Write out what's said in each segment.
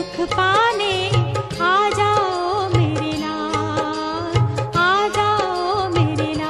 सुख पाने आ जाओ मेरे लाल, आ जाओ मेरे लाल।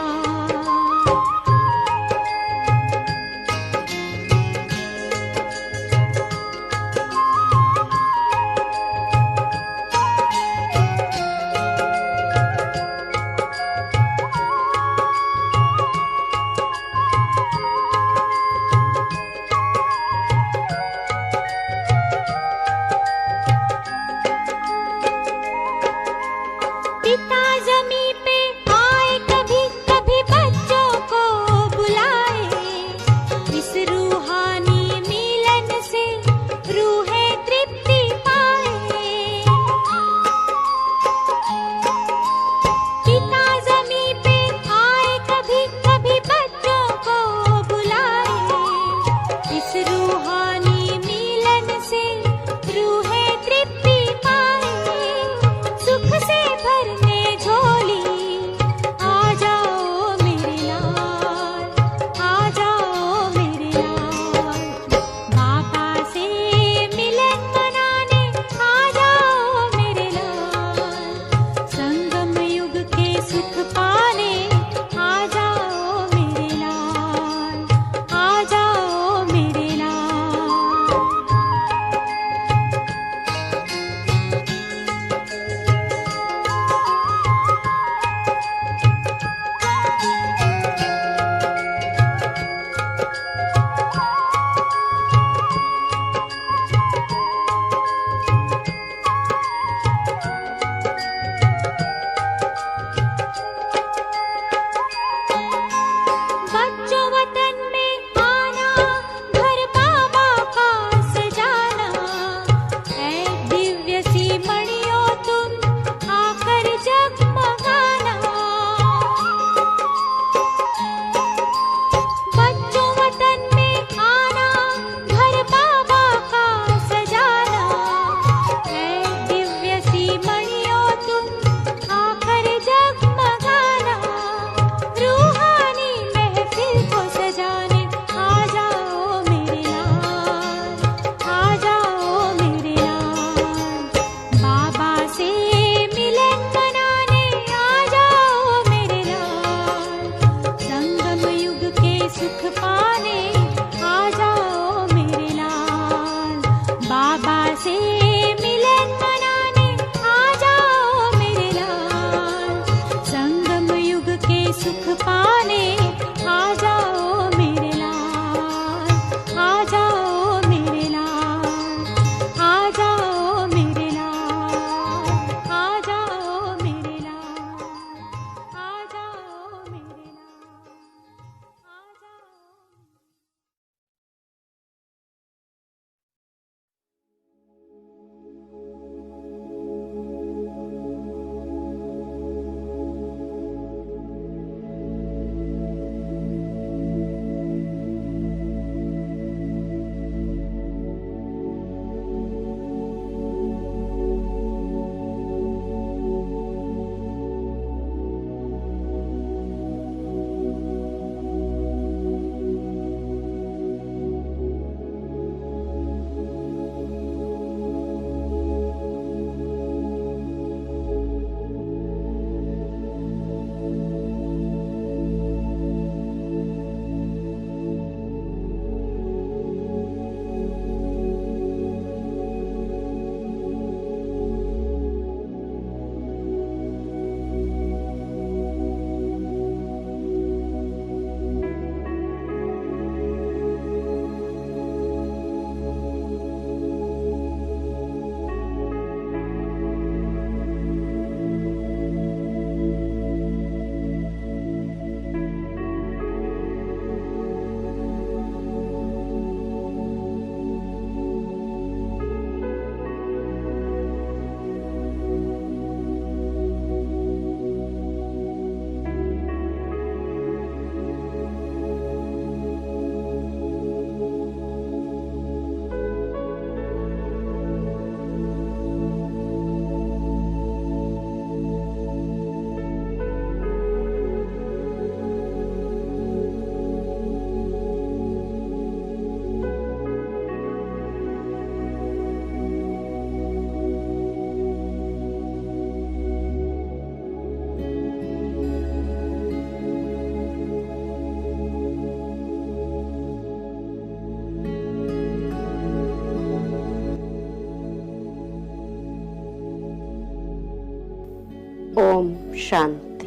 ओम शांति।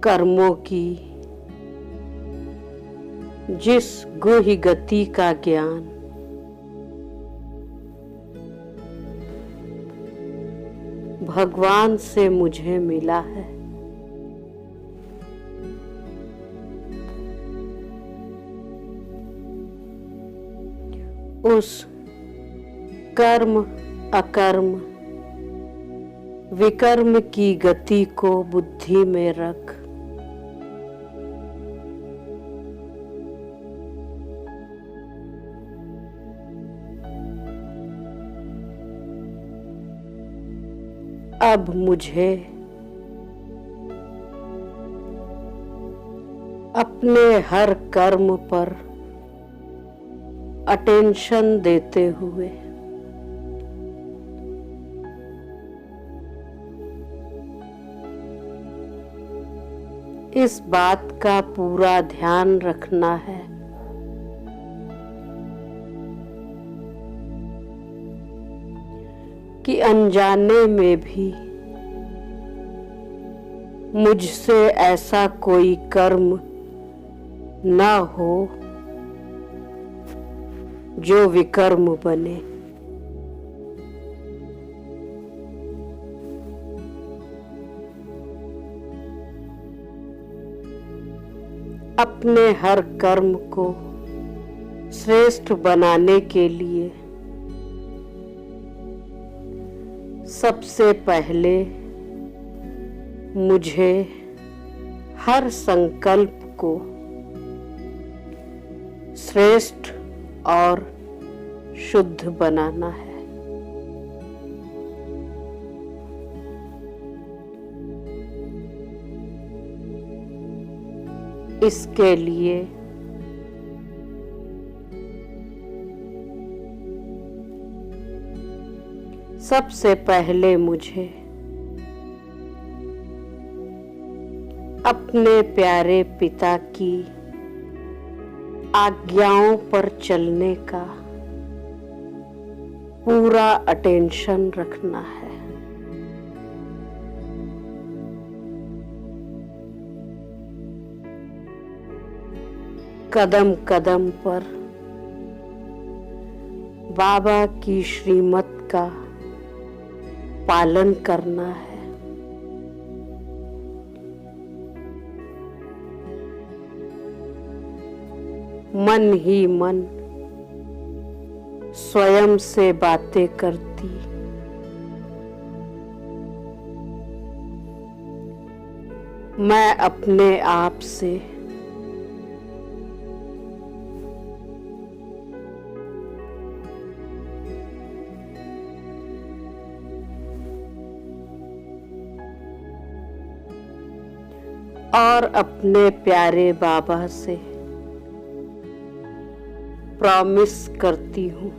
कर्मों की जिस गुह्य गति का ज्ञान भगवान से मुझे मिला है, उस कर्म अकर्म विकर्म की गति को बुद्धि में रख अब मुझे अपने हर कर्म पर अटेंशन देते हुए इस बात का पूरा ध्यान रखना है कि अनजाने में भी मुझसे ऐसा कोई कर्म न हो जो विकर्म बने। अपने हर कर्म को श्रेष्ठ बनाने के लिए सबसे पहले मुझे हर संकल्प को श्रेष्ठ और शुद्ध बनाना है। इसके लिए सबसे पहले मुझे अपने प्यारे पिता की आज्ञाओं पर चलने का पूरा अटेंशन रखना है। कदम कदम पर बाबा की श्रीमत का पालन करना है। मन ही मन स्वयं से बातें करती मैं अपने आप से और अपने प्यारे बाबा से प्रॉमिस करती हूँ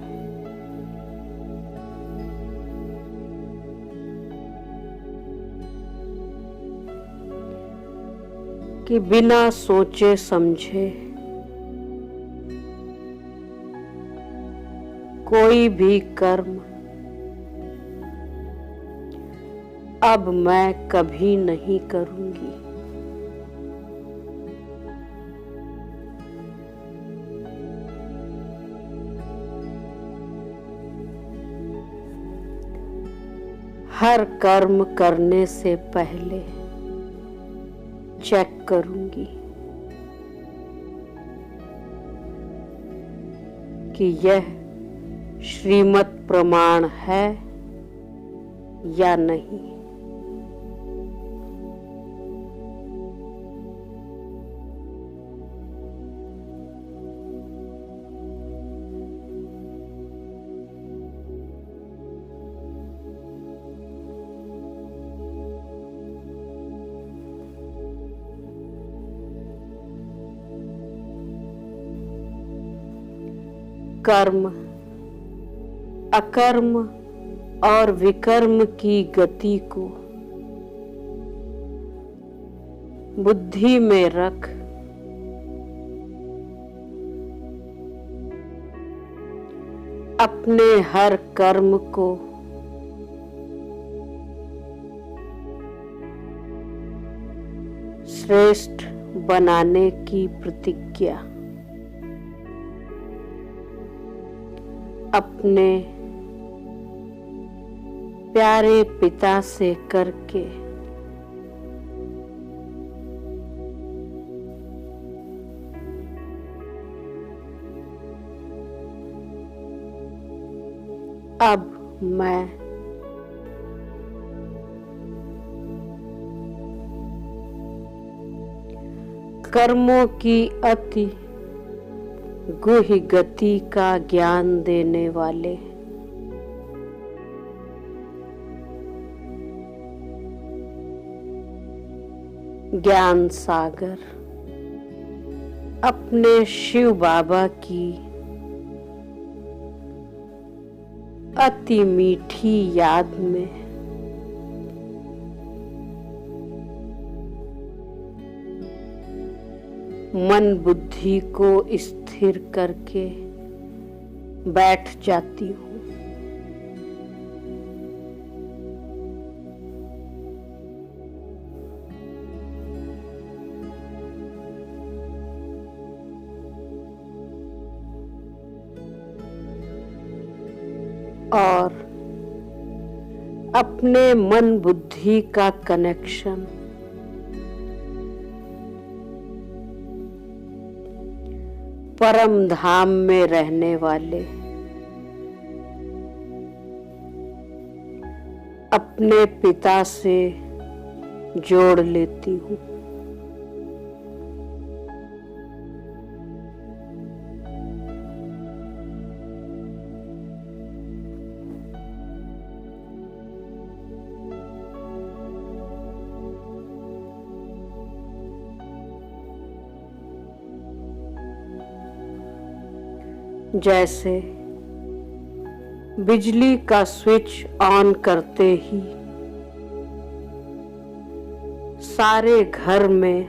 कि बिना सोचे समझे कोई भी कर्म अब मैं कभी नहीं करूँगी। हर कर्म करने से पहले चेक करूंगी कि यह श्रीमत प्रमाण है या नहीं। कर्म अकर्म और विकर्म की गति को बुद्धि में रख अपने हर कर्म को श्रेष्ठ बनाने की प्रतिज्ञा अपने प्यारे पिता से करके अब मैं कर्मों की अति गुह्य गति का ज्ञान देने वाले ज्ञान सागर अपने शिव बाबा की अति मीठी याद में मन बुद्धि को स्थिर करके बैठ जाती हूँ। और अपने मन बुद्धि का कनेक्शन परम धाम में रहने वाले अपने पिता से जोड़ लेती हूँ। जैसे बिजली का स्विच ऑन करते ही सारे घर में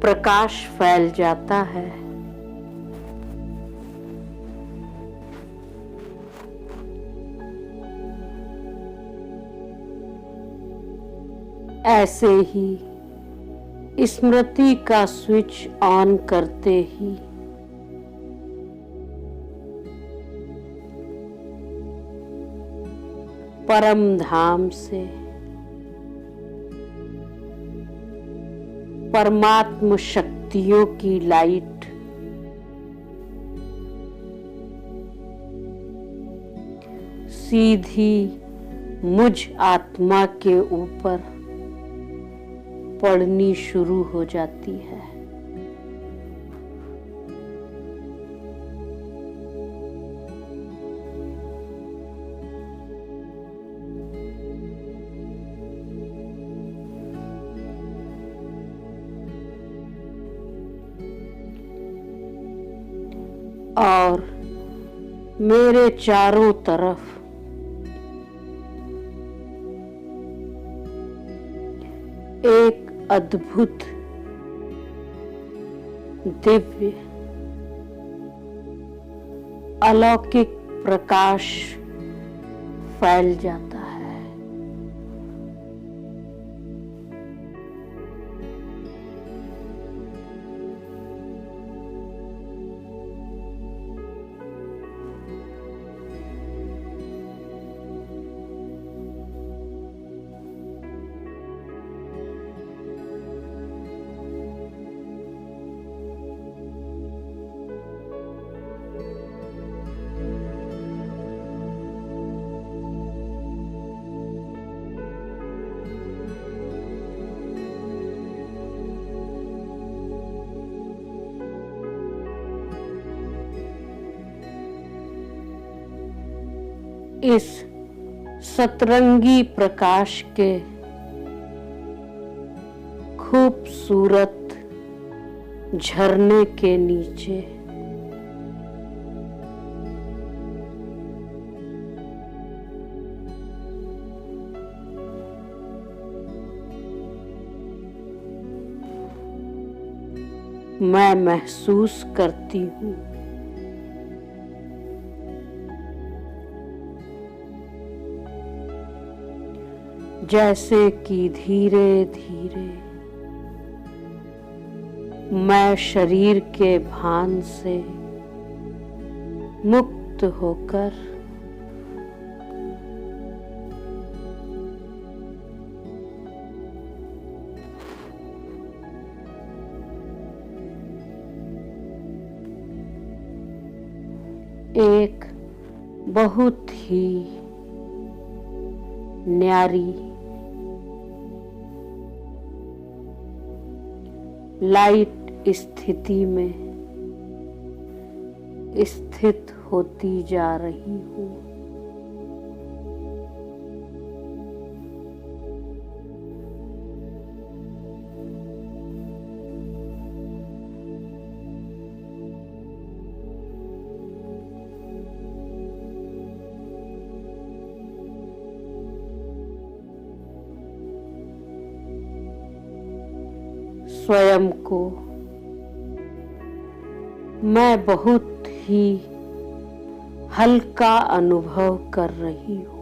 प्रकाश फैल जाता है, ऐसे ही स्मृति का स्विच ऑन करते ही परम धाम से परमात्म शक्तियों की लाइट सीधी मुझ आत्मा के ऊपर पड़नी शुरू हो जाती है। और मेरे चारों तरफ एक अद्भुत दिव्य अलौकिक प्रकाश फैल जाता है। इस सतरंगी प्रकाश के खूबसूरत झरने के नीचे मैं महसूस करती हूँ जैसे कि धीरे धीरे मैं शरीर के भान से मुक्त होकर एक बहुत ही न्यारी लाइट स्थिति में स्थित होती जा रही हूँ। स्वयं को मैं बहुत ही हल्का अनुभव कर रही हूँ।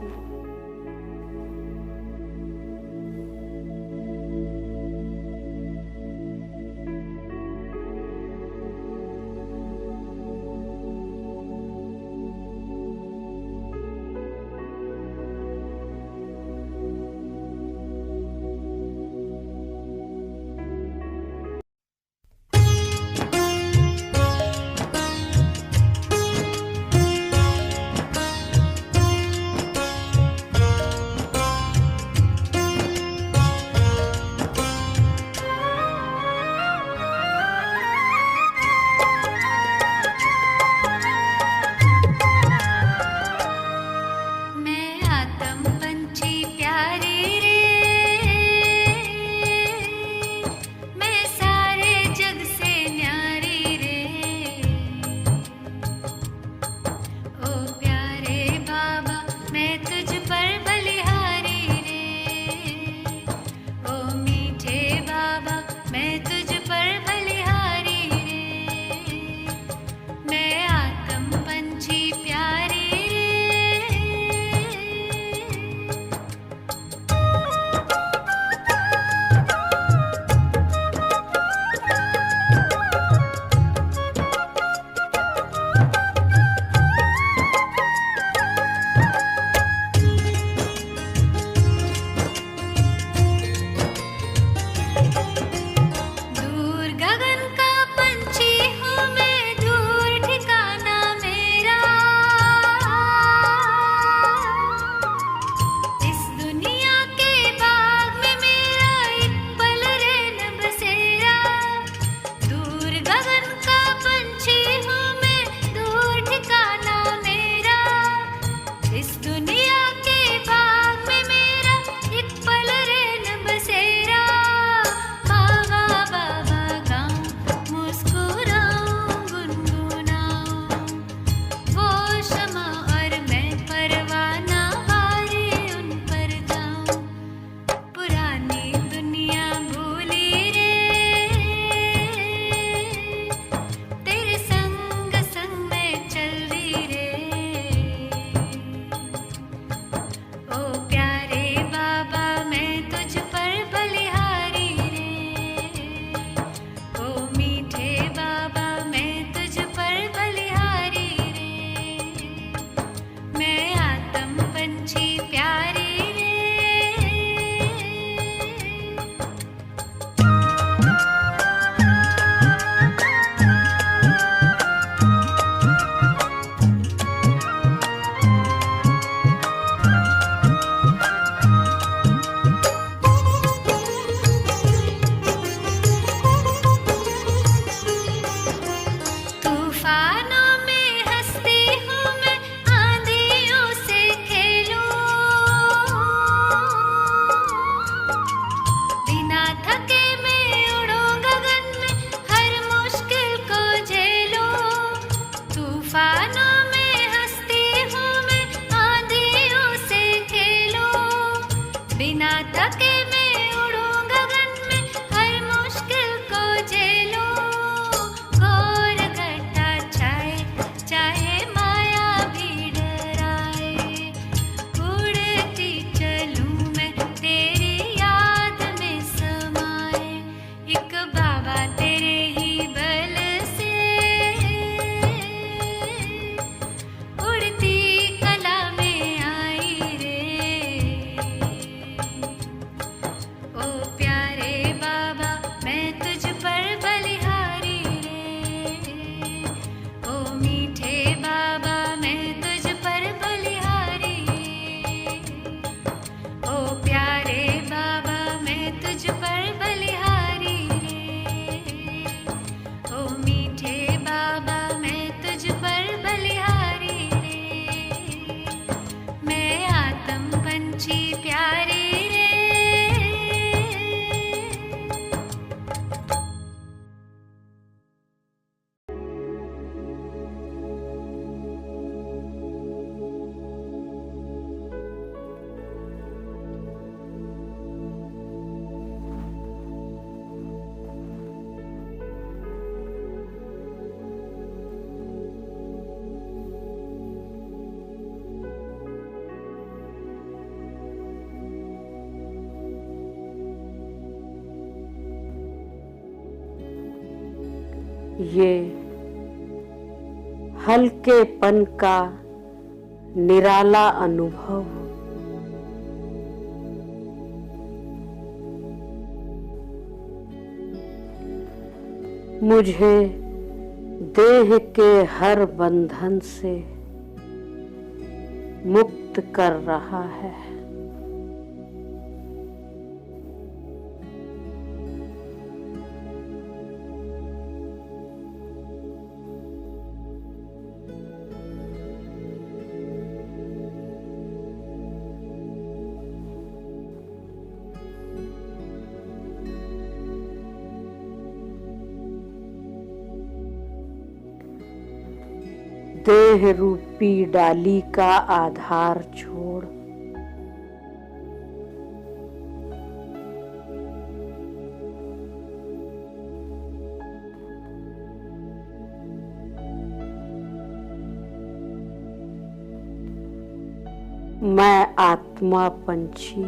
ये हल्केपन का निराला अनुभव मुझे देह के हर बंधन से मुक्त कर रहा है। देह रूपी डाली का आधार छोड़ मैं आत्मा पंछी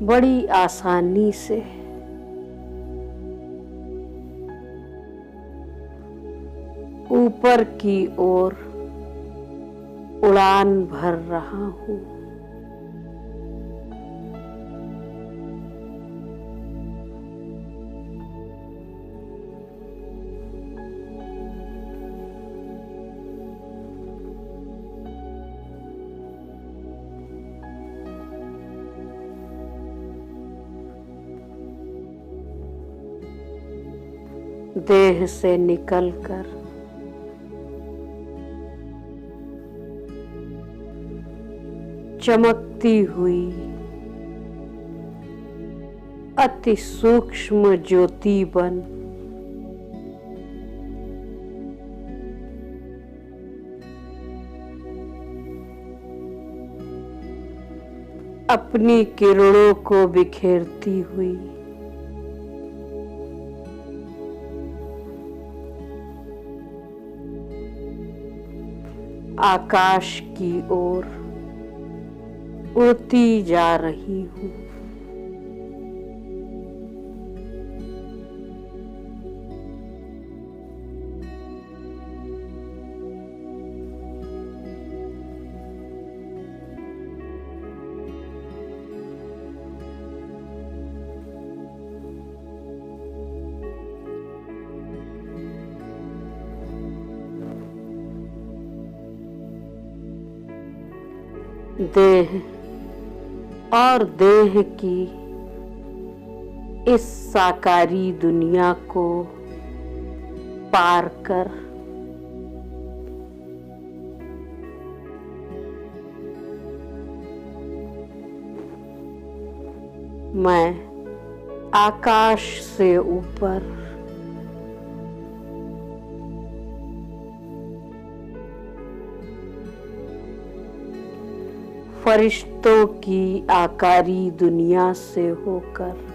बड़ी आसानी से ऊपर की ओर उड़ान भर रहा हूँ। देह से निकलकर चमकती हुई अति सूक्ष्म ज्योति बन अपनी किरणों को बिखेरती हुई आकाश की ओर उड़ती जा रही हूँ। देह और देह की इस साकारी दुनिया को पार कर मैं आकाश से ऊपर फरिश्तों की आकारी दुनिया से होकर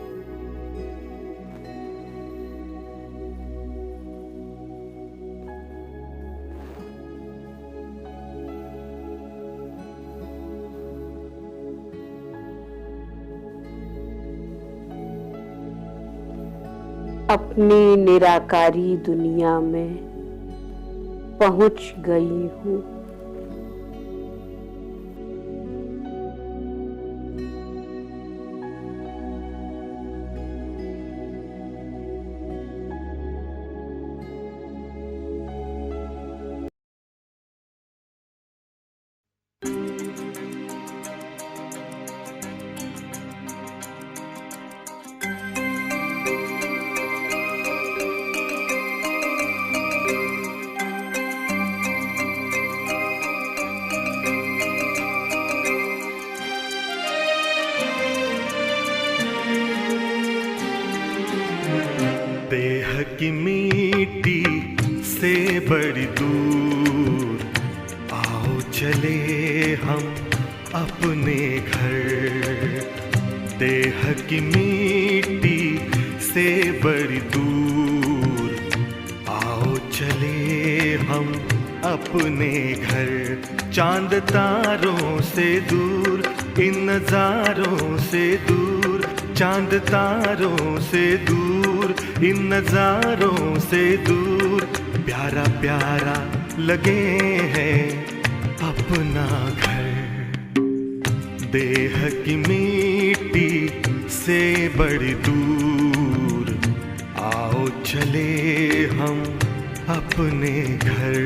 अपनी निराकारी दुनिया में पहुंच गई हूँ। देह की मिट्टी से बड़ी दूर आओ चले हम अपने घर। देह की मिट्टी से बड़ी दूर आओ चले हम अपने घर। चांद तारों से दूर इन नजारों से दूर, चांद तारों से दूर, इन नजारों से दूर, प्यारा प्यारा लगे हैं अपना घर। देह की मिट्टी से बड़ी दूर, आओ चले हम अपने घर।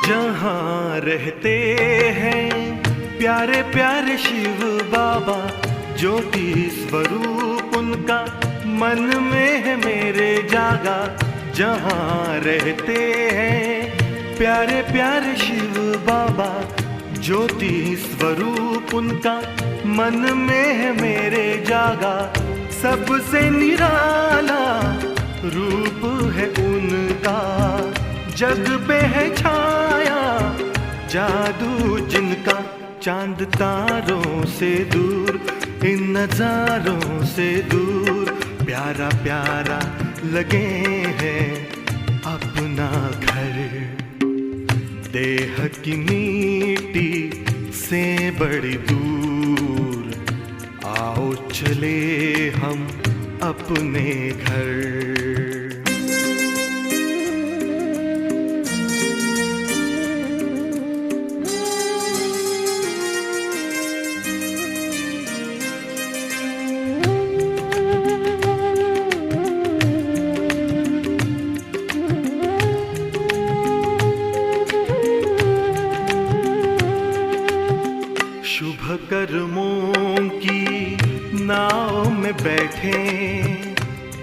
जहाँ रहते हैं प्यारे प्यारे शिव बाबा, ज्योति स्वरूप उनका मन में है मेरे जागा। जहाँ रहते हैं प्यारे प्यारे शिव बाबा, ज्योति स्वरूप उनका मन में है मेरे जागा। सबसे निराला रूप है उनका, जग पे है छाया जादू जिनका। चांद तारों से दूर, इन नजारों से दूर, प्यारा प्यारा लगे हैं अपना घर। देह की मिट्टी से बड़ी दूर, आओ चले हम अपने घर। शुभ कर्मों की नाव में बैठे,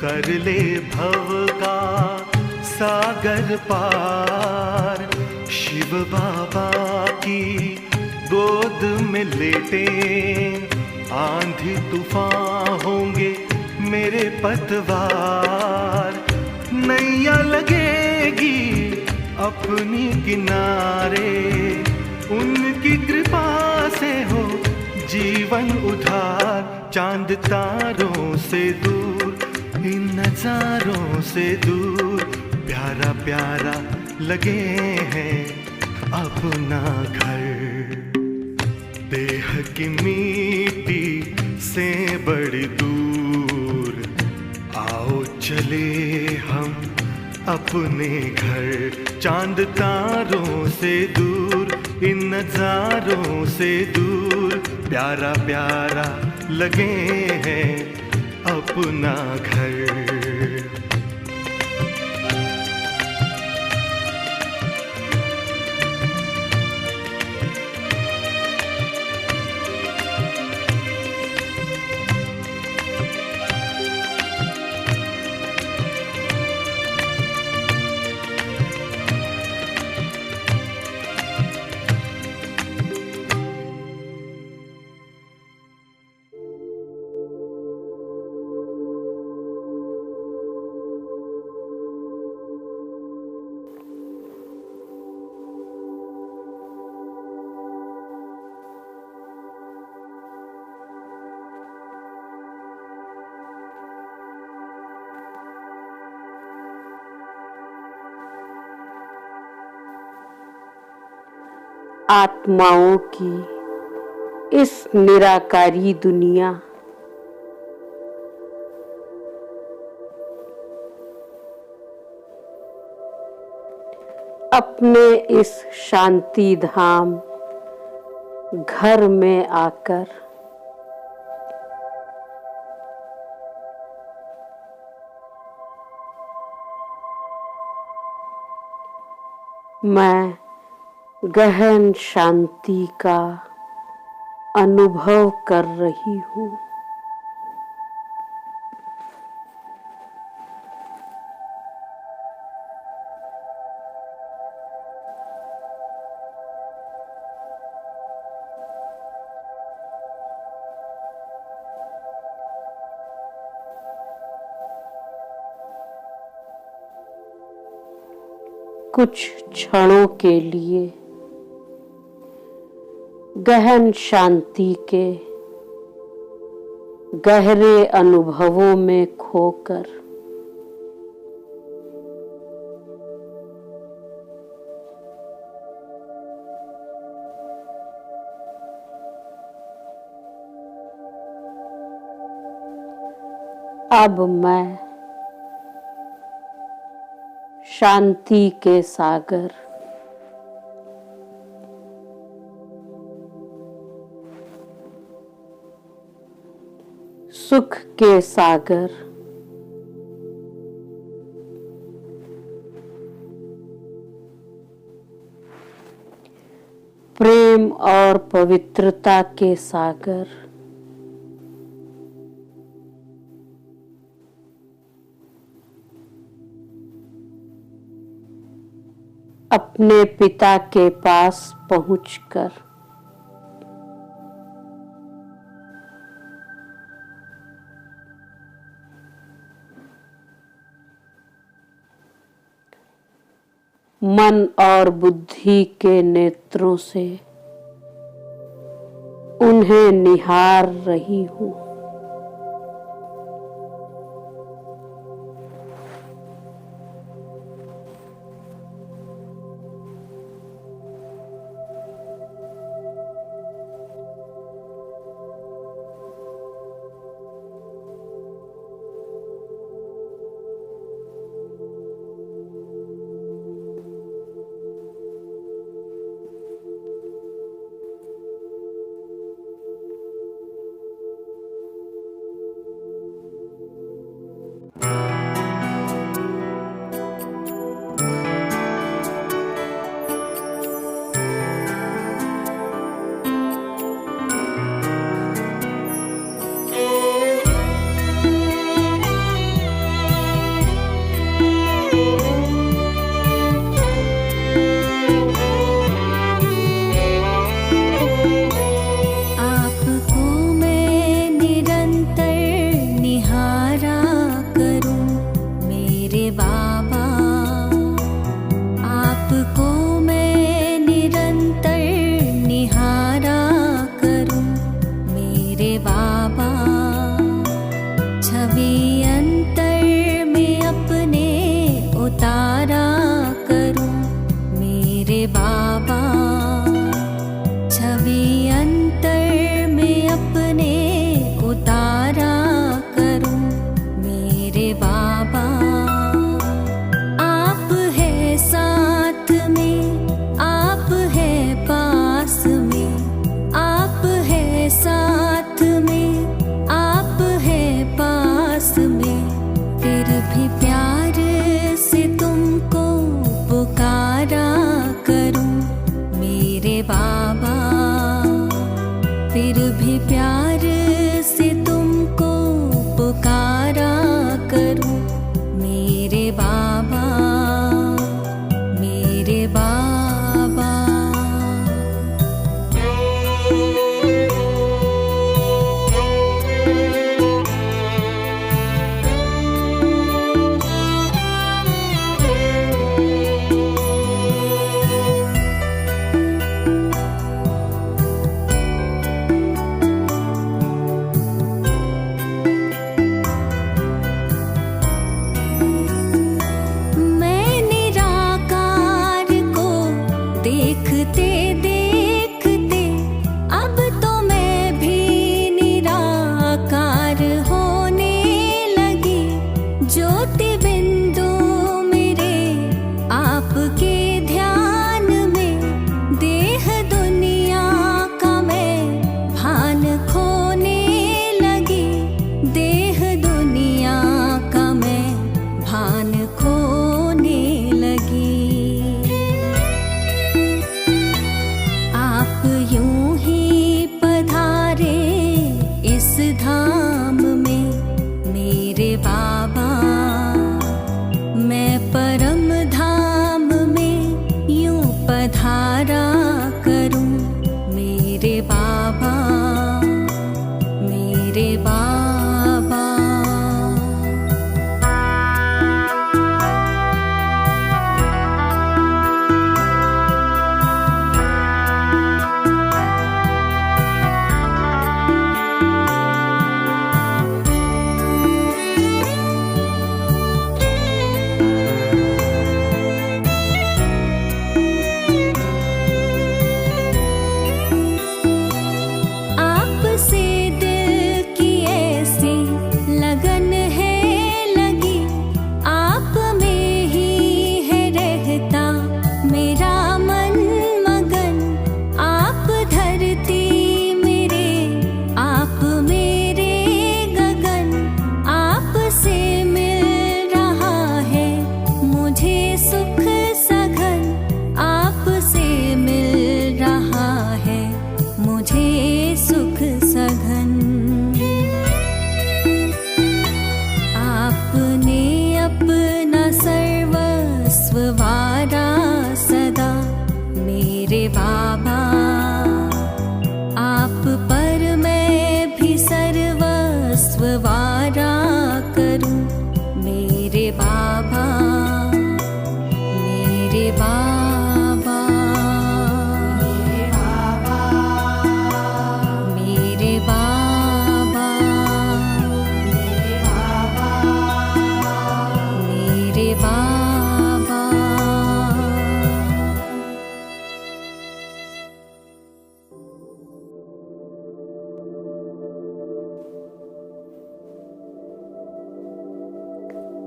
कर ले भव का सागर पार। शिव बाबा की गोद में लेटे, आंधी तूफान होंगे मेरे पतवार। नैया लगेगी अपनी किनारे, उनकी कृपा से हो जीवन उधार। चांद तारों से दूर, इन नजारों से दूर, प्यारा प्यारा लगे हैं अपना घर। देह की मिट्टी से बड़ी दूर, आओ चले हम अपने घर। चांद तारों से दूर, इन नजारों से दूर, प्यारा प्यारा लगे हैं अपना घर। आत्माओं की इस निराकारी दुनिया, अपने इस शांति धाम घर में आकर मैं गहन शांति का अनुभव कर रही हूँ। कुछ क्षणों के लिए गहन शांति के गहरे अनुभवों में खोकर अब मैं शांति के सागर सुख के सागर प्रेम और पवित्रता के सागर अपने पिता के पास पहुंचकर मन और बुद्धि के नेत्रों से उन्हें निहार रही हूं।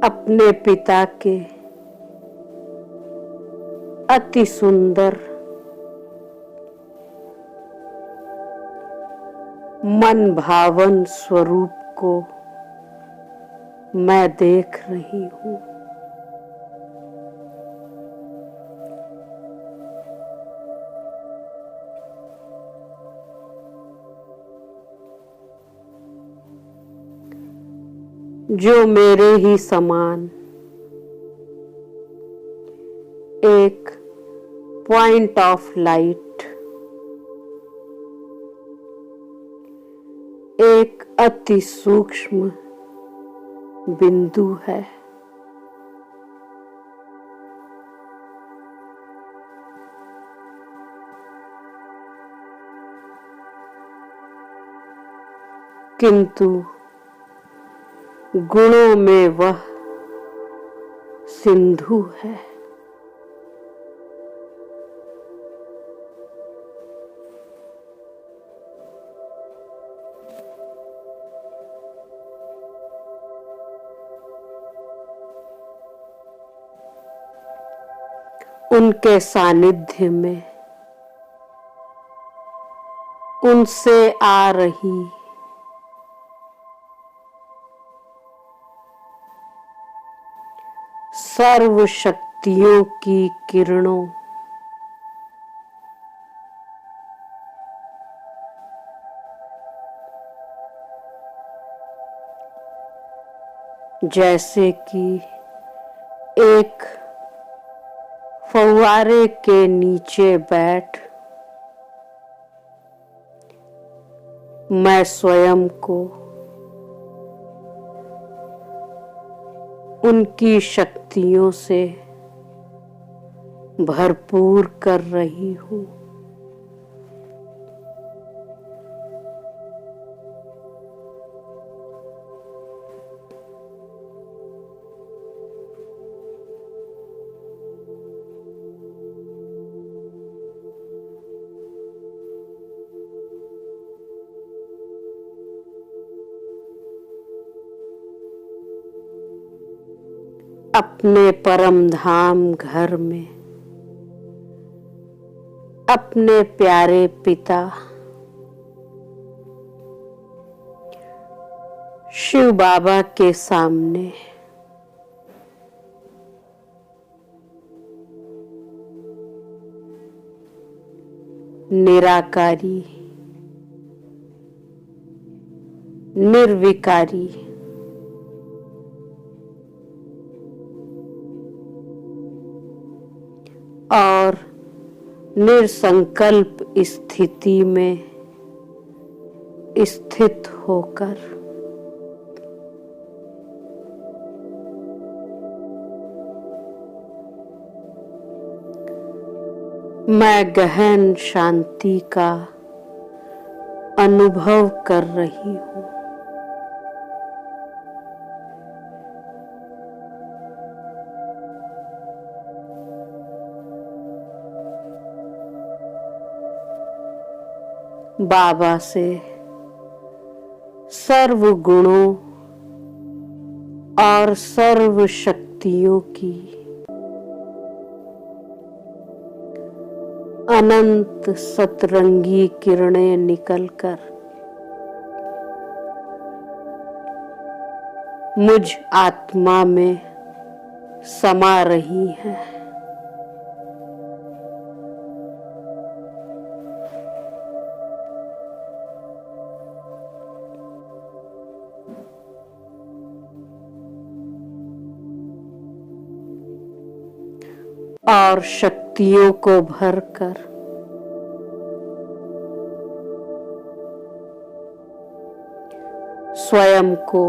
अपने पिता के अति सुंदर मन भावन स्वरूप को मैं देख रही हूँ। जो मेरे ही समान एक पॉइंट ऑफ लाइट, एक अति सूक्ष्म बिंदु है। किंतु गुणों में वह सिंधु है। उनके सानिध्य में उनसे आ रही सर्व शक्तियों की किरणों जैसे कि एक फव्वारे के नीचे बैठ मैं स्वयं को उनकी शक्तियों से भरपूर कर रही हूँ। अपने परम धाम घर में अपने प्यारे पिता शिव बाबा के सामने निराकारी, निर्विकारी, और निरसंकल्प स्थिति में स्थित होकर मैं गहन शांति का अनुभव कर रही हूँ। बाबा से सर्व गुणों और सर्व शक्तियों की अनंत सतरंगी किरणें निकलकर मुझ आत्मा में समा रही हैं। और शक्तियों को भरकर स्वयं को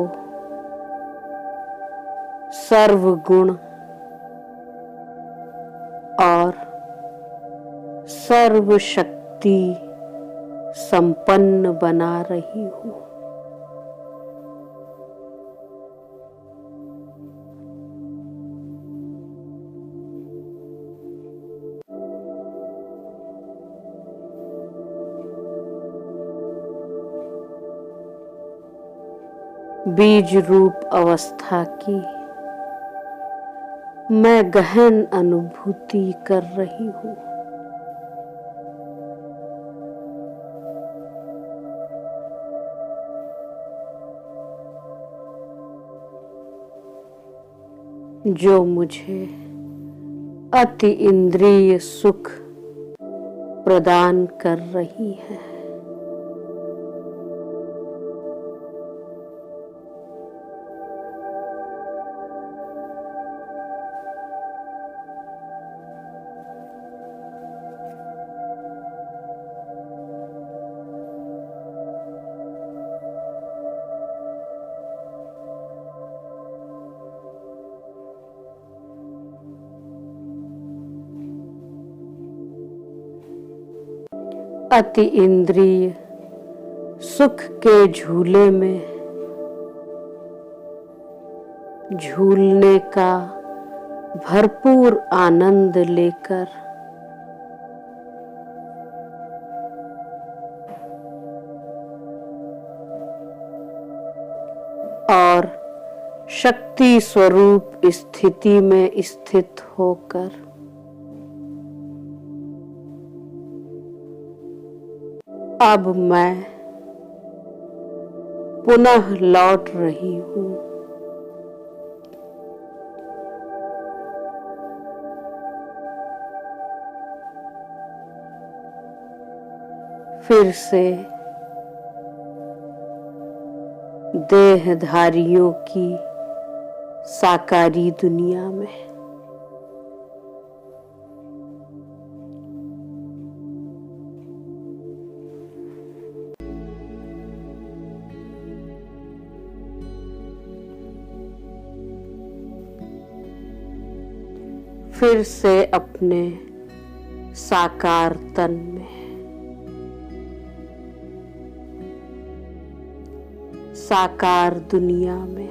सर्वगुण और सर्व शक्ति संपन्न बना रही हूँ। बीज रूप अवस्था की मैं गहन अनुभूति कर रही हूँ। जो मुझे अति इंद्रिय सुख प्रदान कर रही है। अति इंद्रिय सुख के झूले में झूलने का भरपूर आनंद लेकर और शक्ति स्वरूप स्थिति में स्थित होकर अब मैं पुनः लौट रही हूँ। फिर से देहधारियों की साकारी दुनिया में। फिर से अपने साकार तन में, साकार दुनिया में,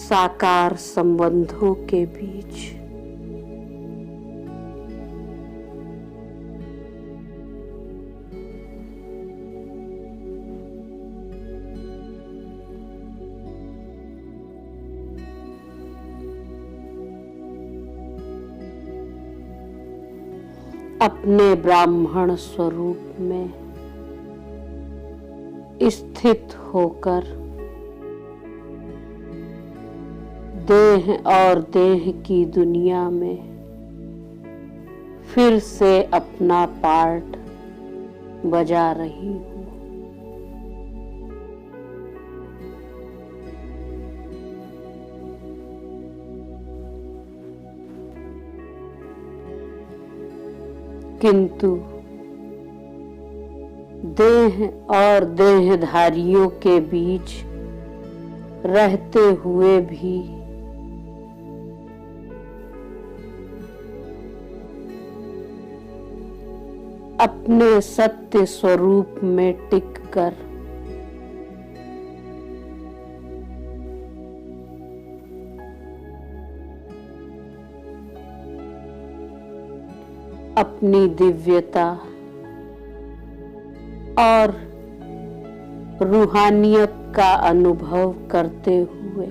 साकार संबंधों के बीच अपने ब्राह्मण स्वरूप में स्थित होकर देह और देह की दुनिया में फिर से अपना पार्ट बजा रही हूँ। किंतु देह और देहधारियों के बीच रहते हुए भी अपने सत्य स्वरूप में टिककर अपनी दिव्यता और रूहानियत का अनुभव करते हुए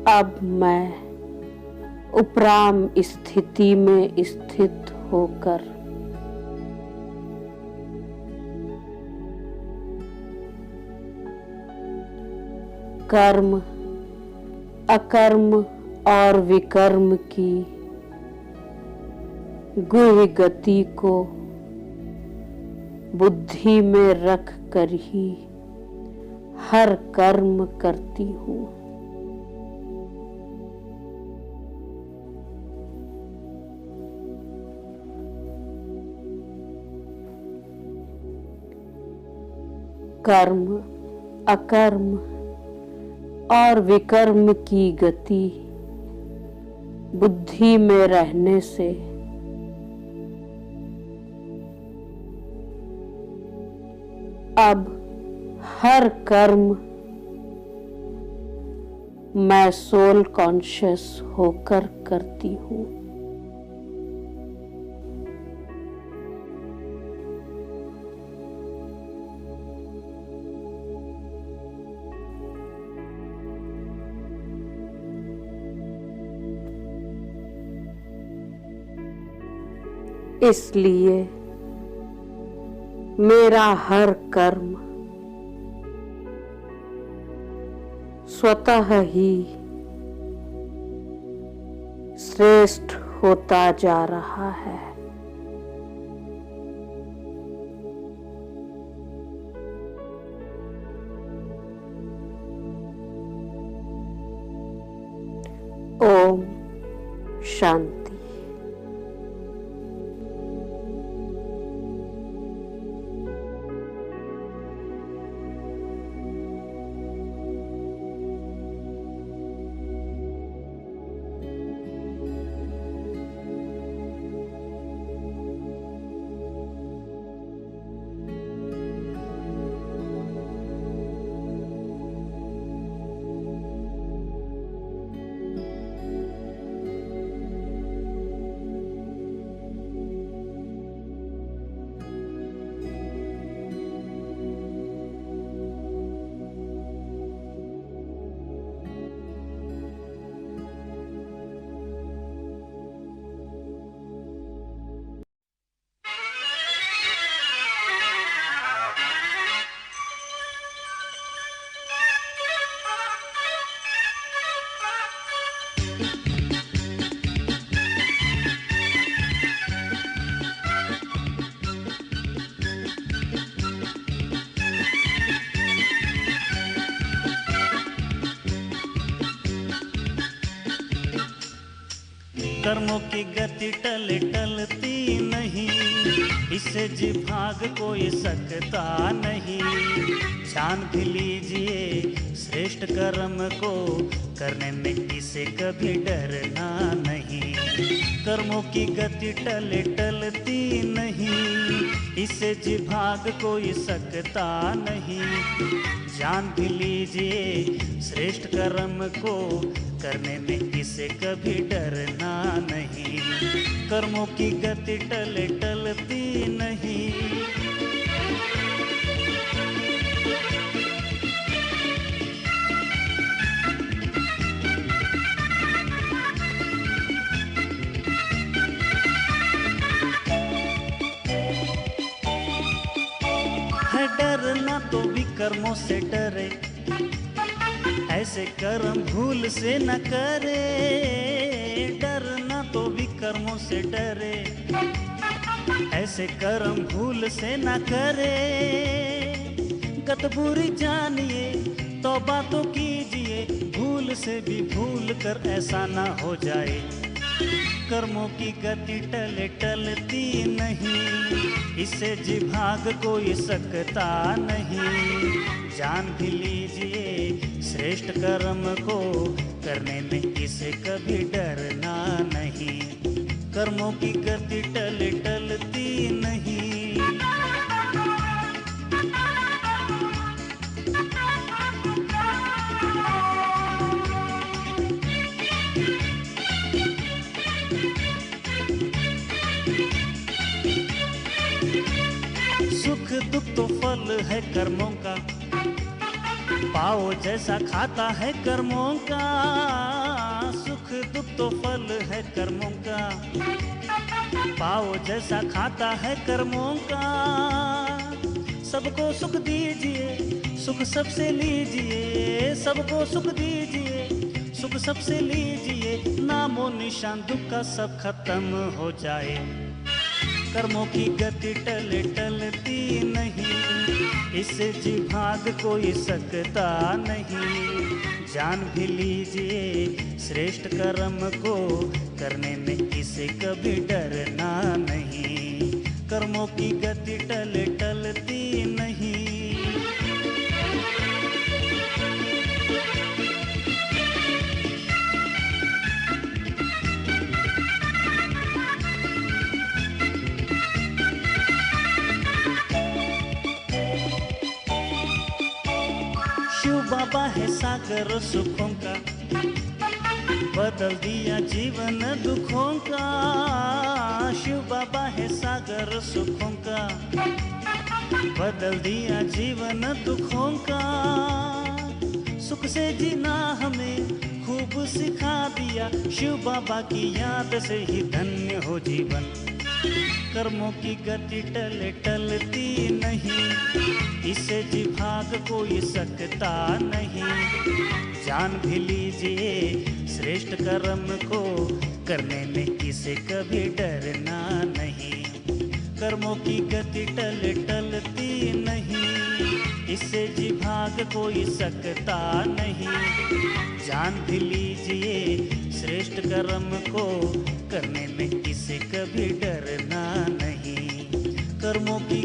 अब मैं उपराम स्थिति में स्थित होकर कर्म, अकर्म और विकर्म की गुह्य गति को बुद्धि में रख कर ही हर कर्म करती हूँ। कर्म, अकर्म और विकर्म की गति बुद्धि में रहने से अब हर कर्म मैं सोल कॉन्शियस होकर करती हूँ। इसलिए मेरा हर कर्म स्वतः ही श्रेष्ठ होता जा रहा है। ओम शांति। कर्मों की गति टलती नहीं, इससे जी भाग कोई सकता नहीं। जान भी लीजिए श्रेष्ठ कर्म को, करने में किसे कभी डरना नहीं। कर्मों की गति टलती नहीं, इससे जी भाग कोई सकता नहीं। जान भी लीजिए श्रेष्ठ कर्म को, करने में किसे कभी डरना नहीं। कर्मों की गति टलती नहीं। है डरना तो भी कर्मों से डरे, ऐसे कर्म भूल से न करे। डरना तो भी कर्मों से डरे, ऐसे कर्म भूल से न करे। गत बुरी जानिए तौबा तो कीजिए, भूल से भी भूल कर ऐसा ना हो जाए। कर्मों की गति टलती नहीं, इससे जी भाग कोई सकता नहीं। जान भी लीजिए श्रेष्ठ कर्म को, करने में किसे कभी डरना नहीं। कर्मों की गति टलती नहीं। सुख दुख तो फल है कर्मों का, पाओ जैसा खाता है कर्मों का। सुख दुख तो फल है कर्मों का, पाओ जैसा खाता है कर्मों का। सबको सुख दीजिए, सुख सबसे लीजिए। सबको सुख दीजिए, सुख सबसे लीजिए। नामो निशान दुख का सब खत्म हो जाए। कर्मों की गति टलती नहीं, इससे जी भाग कोई सकता नहीं। जान भी लीजिए श्रेष्ठ कर्म को, करने में किसे कभी डरना नहीं। कर्मों की गति टलती नहीं। बाबा है सागर सुखों का, बदल दिया जीवन दुखों का। शिव बाबा है सागर सुखों का, बदल दिया जीवन दुखों का। सुख से जीना हमें खूब सिखा दिया, शिव बाबा की याद से ही धन्य हो जीवन। कर्मों की गति टलती नहीं, इसे जी भाग कोई सकता नहीं। जान भी लीजिए श्रेष्ठ कर्म को, करने में किसे कभी डरना नहीं। कर्मों की गति टलती नहीं, इससे जी भाग कोई सकता नहीं। जान भी लीजिए श्रेष्ठ कर्म को, करने में किसे कभी डरना नहीं। कर्मों की